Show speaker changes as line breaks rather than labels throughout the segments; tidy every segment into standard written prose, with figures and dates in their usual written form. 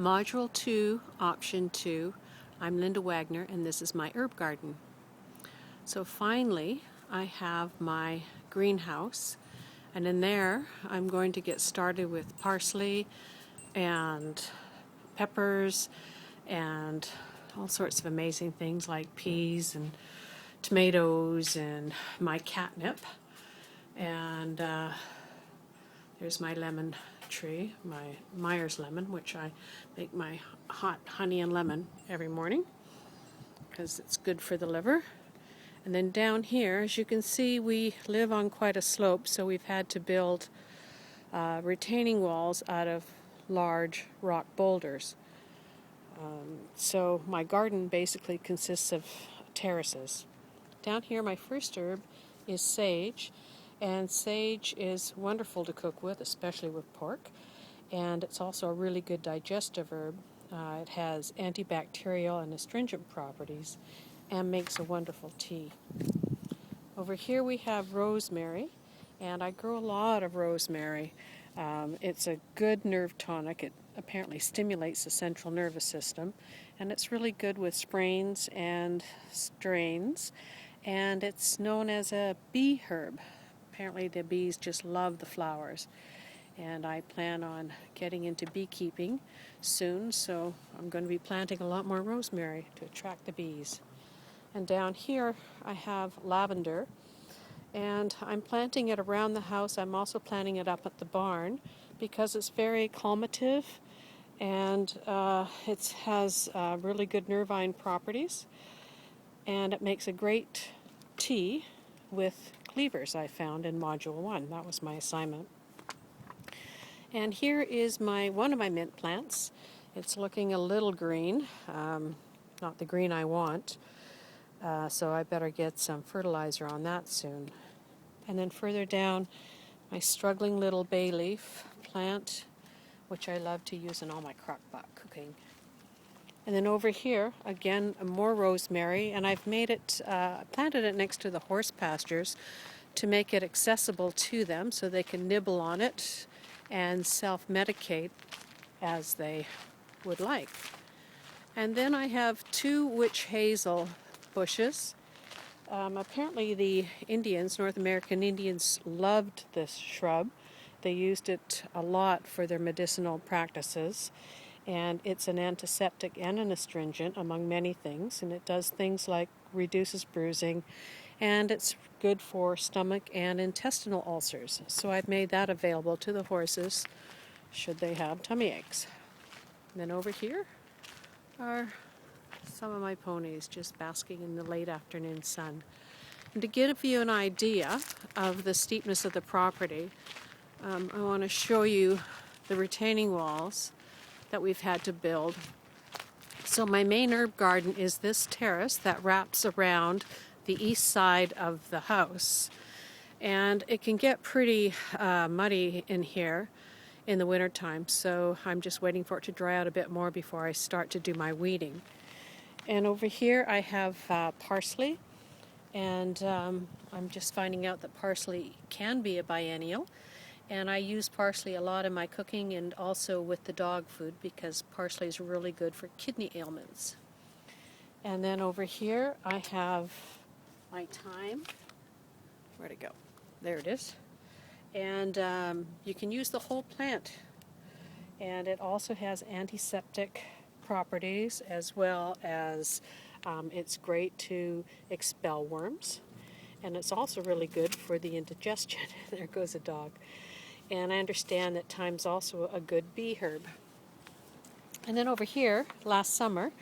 Module 2, Option 2. I'm Linda Wagner, and this is my herb garden. So finally, I have my greenhouse, and in there I'm going to get started with parsley and peppers and all sorts of amazing things like peas and tomatoes and my catnip. And there's my lemon tree, my Myers lemon, which I make my hot honey and lemon every morning because it's good for the liver. And then down here, as you can see, we live on quite a slope, so we've had to build retaining walls out of large rock boulders. So my garden basically consists of terraces. Down here, my first herb is sage, and sage is wonderful to cook with, especially with pork, and it's also a really good digestive herb. It has antibacterial and astringent properties and makes a wonderful tea. Over here we have rosemary, and I grow a lot of rosemary. It's a good nerve tonic. It apparently stimulates the central nervous system, and it's really good with sprains and strains, and it's known as a bee herb. Apparently the bees just love the flowers, and I plan on getting into beekeeping soon, so I'm going to be planting a lot more rosemary to attract the bees. And down here I have lavender, and I'm planting it around the house. I'm also planting it up at the barn because it's very calmative, and it has really good nervine properties, and it makes a great tea with cleavers I found in Module 1. That was my assignment. And here is one of my mint plants. It's looking a little green, not the green I want, so I better get some fertilizer on that soon. And then further down, my struggling little bay leaf plant, which I love to use in all my crock-pot cooking. And then over here, again, more rosemary, and I've made it, planted it next to the horse pastures to make it accessible to them so they can nibble on it and self-medicate as they would like. And then I have 2 witch hazel bushes. Apparently the Indians, North American Indians, loved this shrub. They used it a lot for their medicinal practices, and it's an antiseptic and an astringent, among many things, and it does things like reduces bruising, and it's good for stomach and intestinal ulcers. So I've made that available to the horses should they have tummy aches. And then over here are some of my ponies just basking in the late afternoon sun. And to give you an idea of the steepness of the property, I want to show you the retaining walls that we've had to build. So my main herb garden is this terrace that wraps around the east side of the house. And it can get pretty muddy in here in the wintertime, so I'm just waiting for it to dry out a bit more before I start to do my weeding. And over here I have parsley, and I'm just finding out that parsley can be a biennial, and I use parsley a lot in my cooking and also with the dog food because parsley is really good for kidney ailments. And then over here I have my thyme. Where'd it go? There it is. And you can use the whole plant, and it also has antiseptic properties, as well as it's great to expel worms, and it's also really good for the indigestion. There goes a dog. And I understand that thyme's also a good bee herb. And then over here, last summer,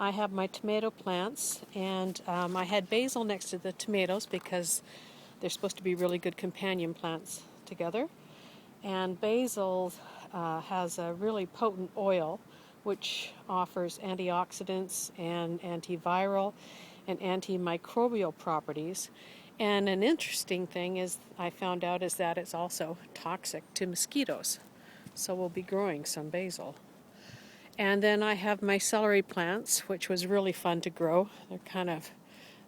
I have my tomato plants, and I had basil next to the tomatoes because they're supposed to be really good companion plants together. And basil has a really potent oil which offers antioxidants and antiviral and antimicrobial properties. And an interesting thing is I found out is that it's also toxic to mosquitoes. So we'll be growing some basil. And then I have my celery plants, which was really fun to grow. They're kind of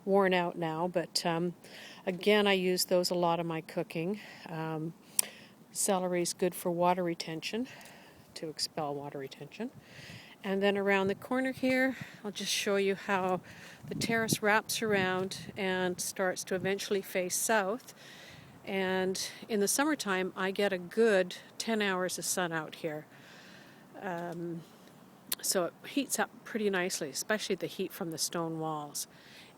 worn out now, but again, I use those a lot in my cooking. Celery is good for water retention. to expel water retention. And then around the corner here, I'll just show you how the terrace wraps around and starts to eventually face south. And in the summertime, I get a good 10 hours of sun out here. So it heats up pretty nicely, especially the heat from the stone walls.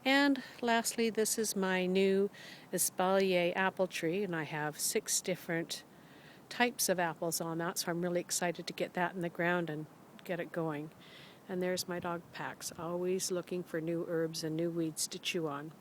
And lastly, this is my new Espalier apple tree, and I have 6 different types of apples on that, so I'm really excited to get that in the ground and get it going. And there's my dog Pax, always looking for new herbs and new weeds to chew on.